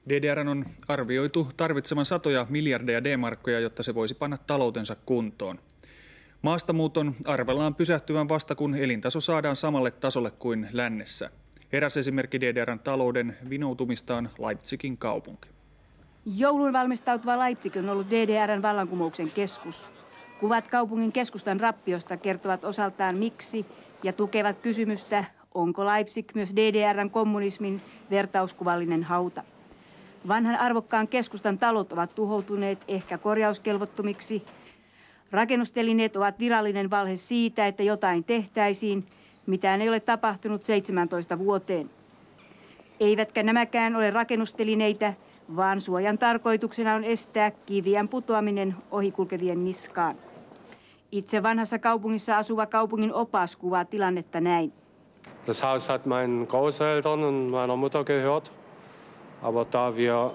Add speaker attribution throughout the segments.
Speaker 1: DDR:n on arvioitu tarvitsevan satoja miljardeja D-markkoja, jotta se voisi panna taloutensa kuntoon. Maastamuuton arvellaan pysähtyvän vasta, kun elintaso saadaan samalle tasolle kuin lännessä. Eräs esimerkki DDR:n talouden vinoutumista on Leipzigin kaupunki.
Speaker 2: Jouluun valmistautuva Leipzig on ollut DDR:n vallankumouksen keskus. Kuvat kaupungin keskustan rappiosta kertovat osaltaan miksi ja tukevat kysymystä, onko Leipzig myös DDR:n kommunismin vertauskuvallinen hauta. Vanhan arvokkaan keskustan talot ovat tuhoutuneet ehkä korjauskelvottomiksi. Rakennustelineet ovat virallinen valhe siitä, että jotain tehtäisiin. Mitään ei ole tapahtunut 17 vuoteen. Eivätkä nämäkään ole rakennustelineitä, vaan suojan tarkoituksena on estää kivien putoaminen ohikulkevien niskaan. Itse vanhassa kaupungissa asuva kaupungin opas kuvaa tilannetta näin.
Speaker 3: Das Haus hat meinen Großeltern und meiner Mutter gehört. Aber da wir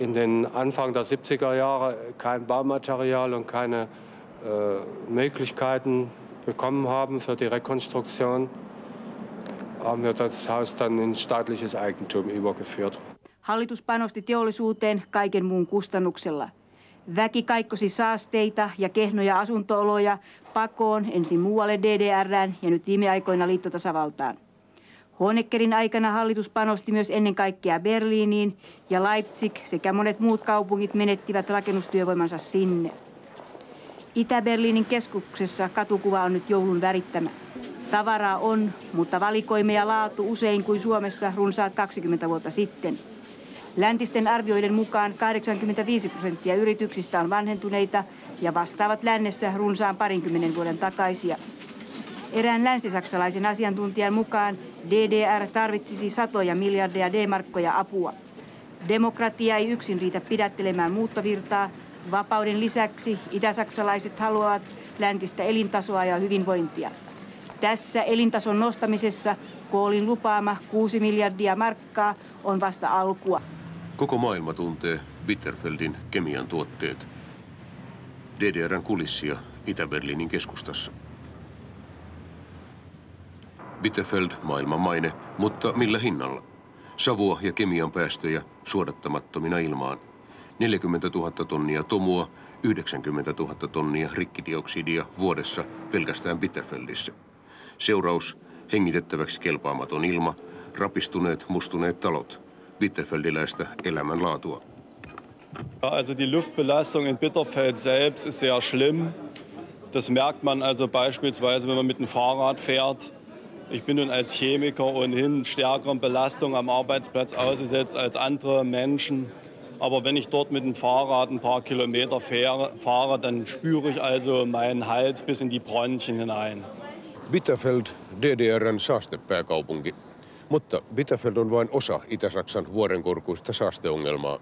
Speaker 3: in den Anfang der 70er Jahre kein Baumaterial und keine Möglichkeiten bekommen haben für die Rekonstruktion, haben wir das Haus dann in staatliches Eigentum übergeführt.
Speaker 2: Hallitus panosti teollisuuteen kaiken muun kustannuksella. Väki kaikkosi saasteita ja kehnoja asuntooloja pakoon ensin muualle DDR:ään ja nyt viime aikoina liittotasavaltaan. Honeckerin aikana hallitus panosti myös ennen kaikkea Berliiniin ja Leipzig sekä monet muut kaupungit menettivät rakennustyövoimansa sinne. Itä-Berliinin keskuksessa katukuva on nyt joulun värittämä. Tavaraa on, mutta valikoima ja laatu usein kuin Suomessa runsaat 20 vuotta sitten. Läntisten arvioiden mukaan 85% yrityksistä on vanhentuneita ja vastaavat lännessä runsaan 20 vuoden takaisia. Erään länsisaksalaisen asiantuntijan mukaan DDR tarvitsisi satoja miljardeja D-markkoja apua. Demokratia ei yksin riitä pidättelemään muuttovirtaa. Vapauden lisäksi itäsaksalaiset haluavat läntistä elintasoa ja hyvinvointia. Tässä elintason nostamisessa Kohlin lupaama 6 miljardia markkaa on vasta alkua.
Speaker 4: Koko maailma tuntee Bitterfeldin kemian tuotteet. DDR:n kulissia Itä-Berliinin keskustassa. Bitterfeld maailman maine, mutta millä hinnalla? Savua ja kemian päästöjä suodattamattomina ilmaan. 40 000 tonnia tomua, 90 000 tonnia rikkidioksidia vuodessa pelkästään Bitterfeldissä. Seuraus, hengitettäväksi kelpaamaton ilma, rapistuneet, mustuneet talot, bitterfeldiläistä elämänlaatua.
Speaker 5: Also die Luftbelastung in Bitterfeld selbst ist sehr schlimm. Das merkt man also beispielsweise, wenn man mit dem Fahrrad fährt. Ich bin nun als Chemiker ohnehin stärkeren Belastungen am Arbeitsplatz ausgesetzt als andere Menschen. Aber wenn ich dort mit dem Fahrrad ein paar Kilometer fahre, dann spüre ich also meinen Hals bis in die Bronchien hinein.
Speaker 4: Bitterfeld, DDR:n saastepääkaupunki. Mutta Bitterfeld on vain osa Itä-Saksan vuorenkorkuista saasteongelmaa.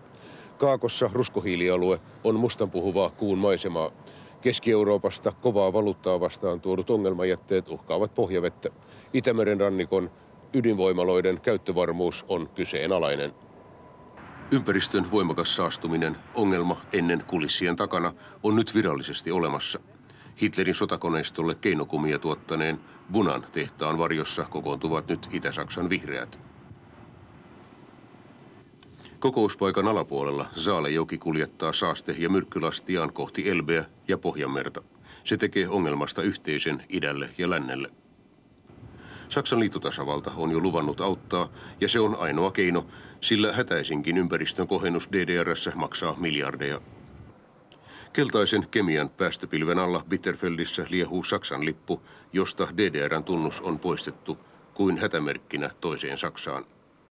Speaker 4: Kaakossa ruskohiilialue on mustanpuhuvaa kuun maisemaa. Keski-Euroopasta kovaa valuuttaa vastaan tuodut ongelmajätteet uhkaavat pohjavettä. Itämeren rannikon ydinvoimaloiden käyttövarmuus on kyseenalainen. Ympäristön voimakas saastuminen, ongelma ennen kulissien takana, on nyt virallisesti olemassa. Hitlerin sotakoneistolle keinokumia tuottaneen Bunan tehtaan varjossa kokoontuvat nyt Itä-Saksan vihreät. Kokouspaikan alapuolella Saalejoki kuljettaa saaste- ja myrkkylastiaan kohti Elbeä ja Pohjanmerta. Se tekee ongelmasta yhteisen idälle ja lännelle. Saksan liittotasavalta on jo luvannut auttaa, ja se on ainoa keino, sillä hätäisinkin ympäristön kohennus DDR:ssä maksaa miljardeja. Keltaisen kemian päästöpilven alla Bitterfeldissä liehuu Saksan lippu, josta DDR:n tunnus on poistettu kuin hätämerkkinä toiseen Saksaan.